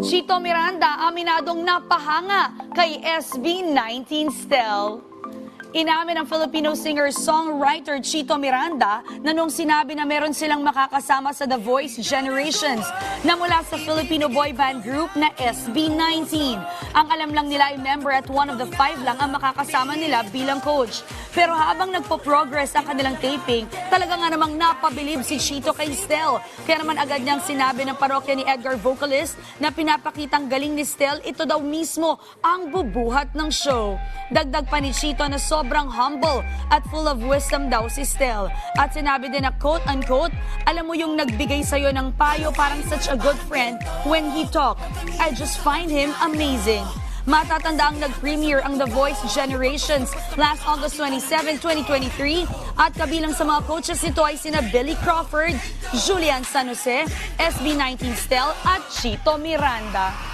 Chito Miranda aminadong napahanga kay SB19 Stel. Inamin ng Filipino singer-songwriter Chito Miranda na nung sinabi na meron silang makakasama sa The Voice Generations na mula sa Filipino boy band group na SB19. Ang alam lang nila ay member at one of the 5 lang ang makakasama nila bilang coach. Pero habang nagpo-progress ang kanilang taping, talaga nga namang napabilib si Chito kay Stel. Kaya naman agad niyang sinabi ng parokya ni Edgar vocalist na pinapakitang galing ni Stel, ito daw mismo ang bubuhat ng show. Dagdag pa ni Chito na sobrang humble at full of wisdom daw si Stel. At sinabi din na quote-unquote, alam mo yung nagbigay sa'yo ng payo, parang such a good friend when he talk. I just find him amazing. Matatanda ang nag-premiere ang The Voice Generations last August 27, 2023 at kabilang sa mga coaches nito ay sina Billy Crawford, Julian San Jose, SB19 Stel at Chito Miranda.